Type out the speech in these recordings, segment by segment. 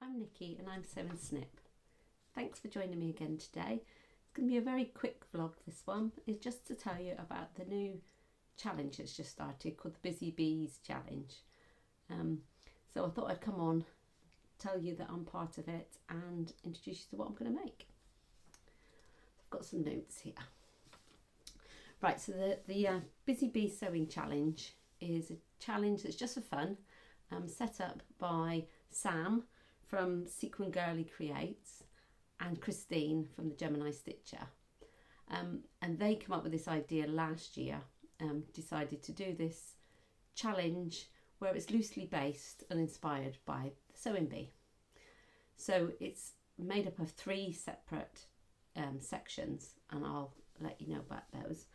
I'm Nikki and I'm Sew&Snip. Thanks for joining me again today. It's going to be a very quick vlog, this one. It's just to tell you about the new challenge that's just started called the Busy Bees Challenge. So I thought I'd come on, tell you that I'm part of it and introduce you to what I'm going to make. I've got some notes here. Right, so the Busy Bee Sewing Challenge is a challenge that's just for fun, set up by Sam from Sequin Girly Creates and Christine from the Gemini Stitcher. And they came up with this idea last year, decided to do this challenge where it's loosely based and inspired by the sewing bee. So it's made up of 3 separate sections, and I'll let you know about those.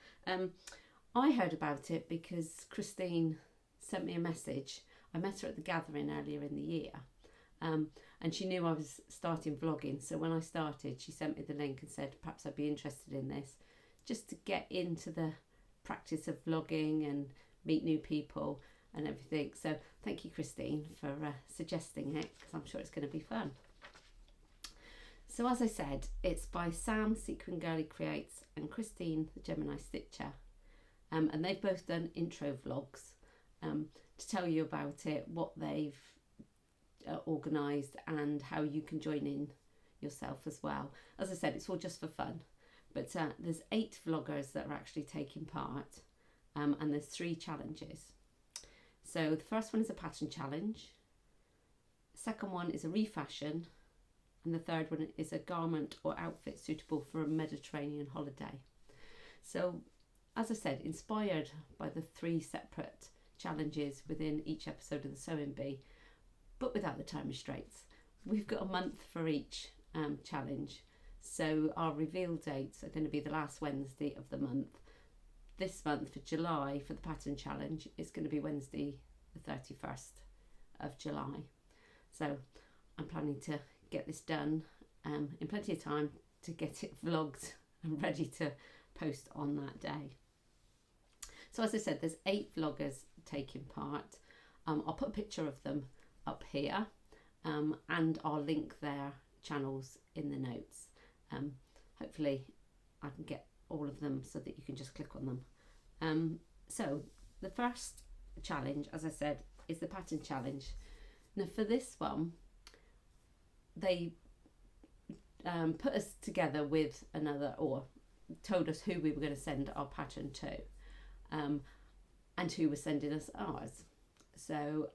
I heard about it because Christine sent me a message. I met her at the gathering earlier in the year, and she knew I was starting vlogging, so when I started she sent me the link and said perhaps I'd be interested in this, just to get into the practice of vlogging and meet new people and everything. So thank you, Christine, for suggesting it, because I'm sure it's going to be fun. So as I said, it's by Sam, Sequin Girly Creates, and Christine, the Gemini Stitcher, and they've both done intro vlogs to tell you about it, what they've organised and how you can join in yourself as well. As I said, it's all just for fun, but there's 8 vloggers that are actually taking part, and there's 3 challenges. So the first one is a pattern challenge, the second one is a refashion, and the third one is a garment or outfit suitable for a Mediterranean holiday. So as I said, inspired by the 3 separate challenges within each episode of the Sewing Bee, but without the time restraints. We've got a month for each challenge, so our reveal dates are going to be the last Wednesday of the month. This month for July, for the pattern challenge, it's going to be Wednesday the 31st of July. So I'm planning to get this done in plenty of time to get it vlogged and ready to post on that day. So as I said, there's 8 vloggers taking part. I'll put a picture of them up here, and I'll link their channels in the notes. Hopefully I can get all of them so that you can just click on them. So the first challenge, as I said, is the pattern challenge. Now for this one, they put us together with another, or told us who we were going to send our pattern to, and who was sending us ours. So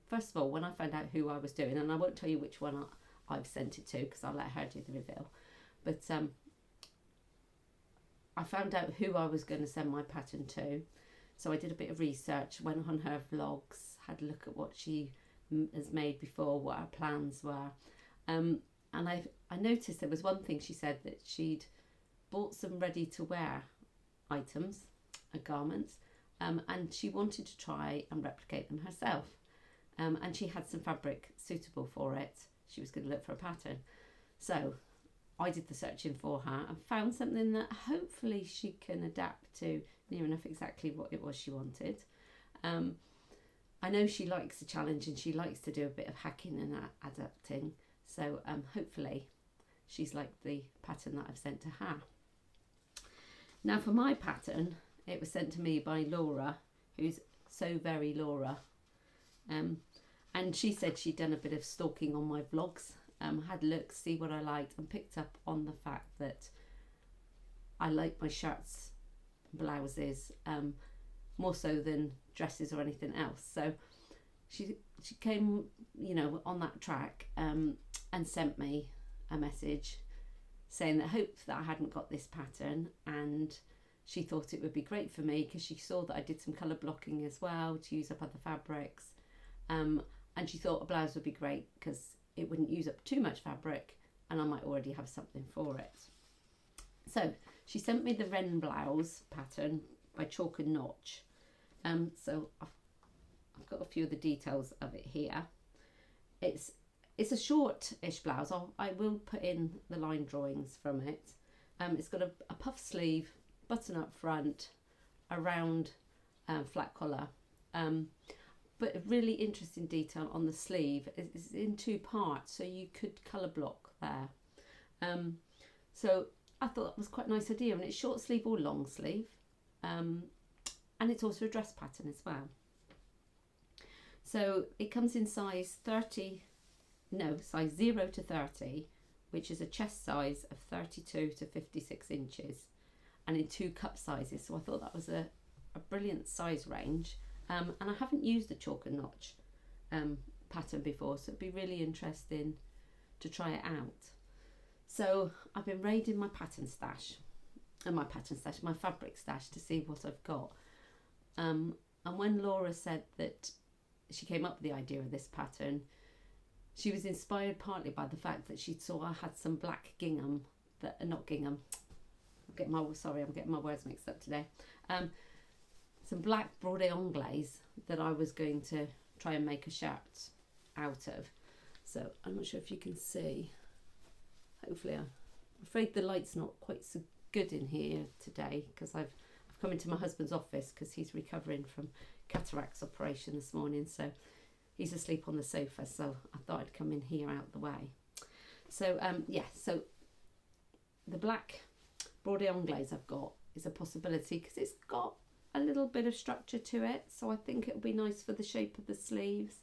first of all, when I found out who I was doing, and I won't tell you which one I've sent it to because I'll let her do the reveal, but I found out who I was going to send my pattern to. So I did a bit of research, went on her vlogs, had a look at what she has made before, what her plans were, and I noticed there was one thing she said, that she'd bought some ready to wear items, garments, and she wanted to try and replicate them herself, and she had some fabric suitable for it. She was going to look for a pattern, so I did the searching for her and found something that hopefully she can adapt to near enough exactly what it was she wanted. I know she likes a challenge and she likes to do a bit of hacking and adapting, so hopefully she's like the pattern that I've sent to her. Now for my pattern, it was sent to me by Laura, who's So Very Laura, and she said she'd done a bit of stalking on my vlogs, had a look, see what I liked, and picked up on the fact that I like my shirts, blouses, more so than dresses or anything else. So she came, you know, on that track, and sent me a message saying that hoped that I hadn't got this pattern, and she thought it would be great for me because she saw that I did some colour blocking as well to use up other fabrics, and she thought a blouse would be great because it wouldn't use up too much fabric and I might already have something for it. So she sent me the Wren Blouse pattern by Chalk and Notch. So I've got a few of the details of it here. It's a short-ish blouse. I will put in the line drawings from it. It's got a puff sleeve, button up front, a round flat collar. but a really interesting detail on the sleeve is in two parts, so you could colour block there. So I thought that was quite a nice idea, and it's short sleeve or long sleeve, and it's also a dress pattern as well. So it comes in size 0 to 30, which is a chest size of 32 to 56 inches, and in 2 cup sizes. So I thought that was a brilliant size range, and I haven't used the chalk and notch pattern before, so it'd be really interesting to try it out. So I've been raiding my pattern stash, my fabric stash, to see what I've got. And when Laura said that she came up with the idea of this pattern, she was inspired partly by the fact that she saw I had some black gingham, I'm getting my words mixed up today. Some black broderie anglaise that I was going to try and make a shirt out of. So I'm not sure if you can see. Hopefully, I'm afraid the light's not quite so good in here today, because I've come into my husband's office because he's recovering from cataracts operation this morning, so he's asleep on the sofa, so I thought I'd come in here out the way. So so the black broderie anglaise I've got is a possibility because it's got a little bit of structure to it, so I think it'll be nice for the shape of the sleeves.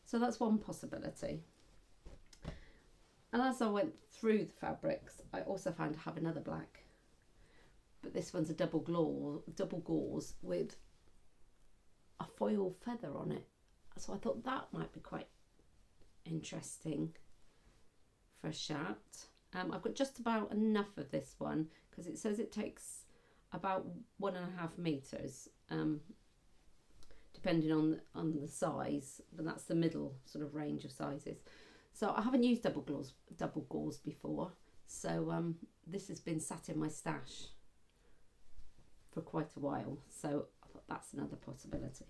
So that's one possibility. And as I went through the fabrics, I also found I have another black, but this one's a double gauze with a foil feather on it. So I thought that might be quite interesting for a shirt. I've got just about enough of this one because it says it takes about 1.5 meters, depending on the size, but that's the middle sort of range of sizes. So I haven't used double gauze before, so this has been sat in my stash for quite a while, so I thought that's another possibility.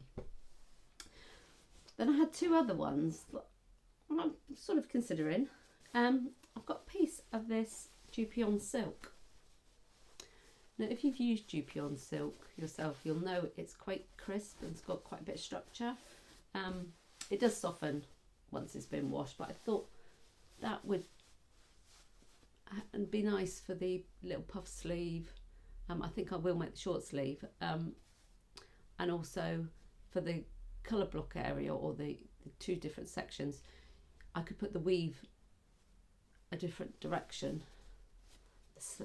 Then I had 2 other ones that I'm sort of considering. I've got a piece of this Dupion silk. Now, if you've used Dupion silk yourself, you'll know it's quite crisp and it's got quite a bit of structure. It does soften once it's been washed, but I thought that would be nice for the little puff sleeve. I think I will make the short sleeve, and also for the colour block area, or the 2 different sections, I could put the weave a different direction,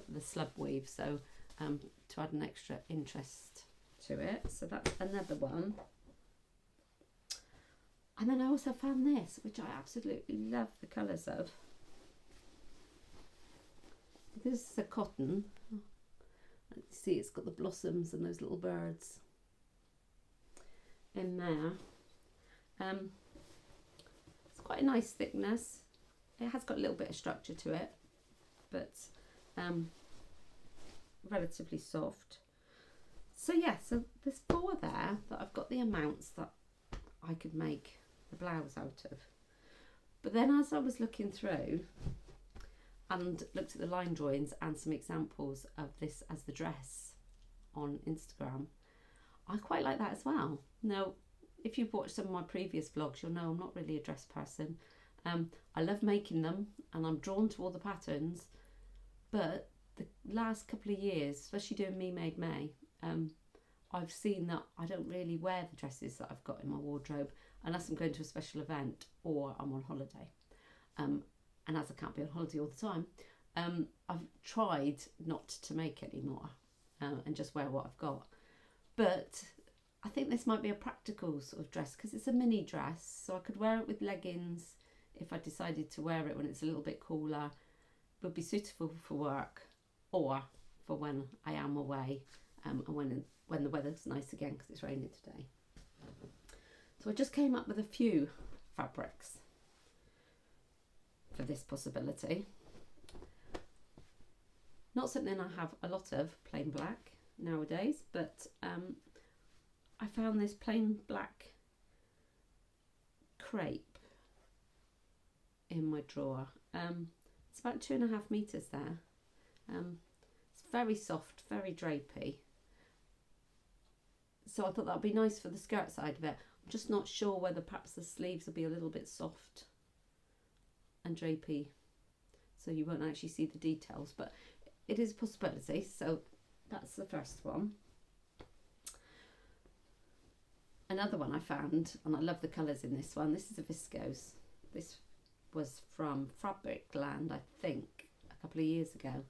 the slub weave, so to add an extra interest to it. So that's another one. And then I also found this, which I absolutely love the colours of. This is a cotton. See, it's got the blossoms and those little birds in there. It's quite a nice thickness. It has got a little bit of structure to it, but relatively soft. So yeah, so there's 4 there that I've got the amounts that I could make the blouse out of. But then as I was looking through and looked at the line drawings and some examples of this as the dress on Instagram, I quite like that as well. Now, if you've watched some of my previous vlogs, you'll know I'm not really a dress person. I love making them and I'm drawn to all the patterns, but the last couple of years, especially doing Me Made May, I've seen that I don't really wear the dresses that I've got in my wardrobe unless I'm going to a special event or I'm on holiday. And as I can't be on holiday all the time, I've tried not to make any more and just wear what I've got. But I think this might be a practical sort of dress because it's a mini dress, so I could wear it with leggings if I decided to wear it when it's a little bit cooler. It would be suitable for work or for when I am away, and when the weather's nice again, because it's raining today. So I just came up with a few fabrics for this possibility. Not something I have a lot of, plain black nowadays, but I found this plain black crepe in my drawer. It's about 2.5 meters there. It's very soft, very drapey. so I thought that would be nice for the skirt side of it. I'm just not sure whether perhaps the sleeves will be a little bit soft and drapey, so you won't actually see the details, but it is a possibility. So that's the first one. Another one I found, and I love the colours in this one. This is a viscose. This was from Fabricland, I think, a couple of years ago.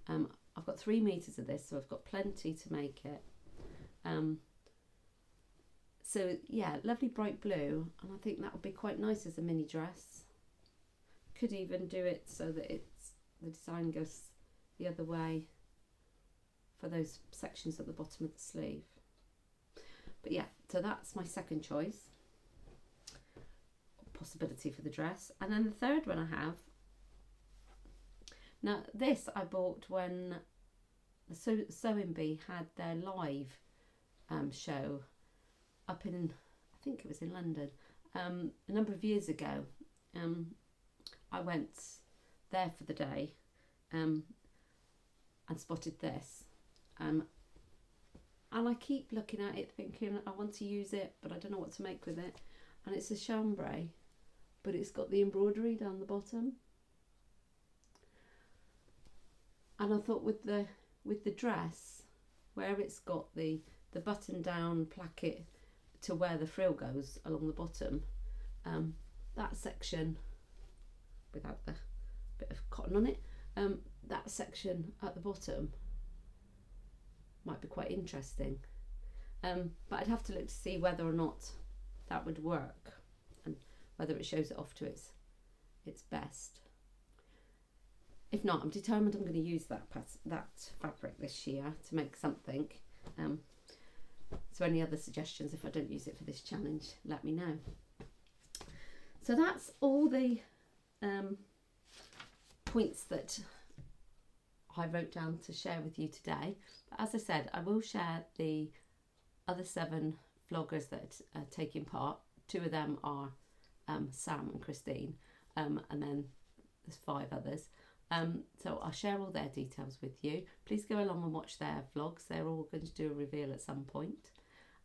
I've got 3 meters of this, so I've got plenty to make it. So yeah, lovely bright blue, and I think that would be quite nice as a mini dress. Could even do it so that the design goes the other way for those sections at the bottom of the sleeve. But yeah, so that's my second choice, possibility for the dress. And then the third one I have, now this I bought when the Sewing Bee had their live show up in, I think it was in London, a number of years ago. I went there for the day and spotted this, and I keep looking at it thinking I want to use it, but I don't know what to make with it. And it's a chambray, but it's got the embroidery down the bottom, and I thought with the dress, where it's got the button down placket to where the frill goes along the bottom, that section without the bit of cotton on it, that section at the bottom might be quite interesting, but I'd have to look to see whether or not that would work and whether it shows it off to its best. If not, I'm determined I'm going to use that fabric this year to make something. So any other suggestions, if I don't use it for this challenge, let me know. So that's all the points that I wrote down to share with you today. But as I said, I will share the other 7 vloggers that are taking part. 2 of them are Sam and Christine, and then there's 5 others. So I'll share all their details with you. Please go along and watch their vlogs. They're all going to do a reveal at some point.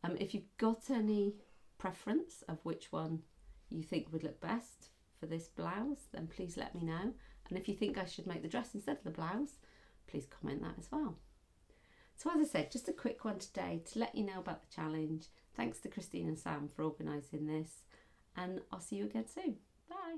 If you've got any preference of which one you think would look best for this blouse, then please let me know. And if you think I should make the dress instead of the blouse, please comment that as well. So as I said, just a quick one today to let you know about the challenge. Thanks to Christine and Sam for organising this, and I'll see you again soon. Bye.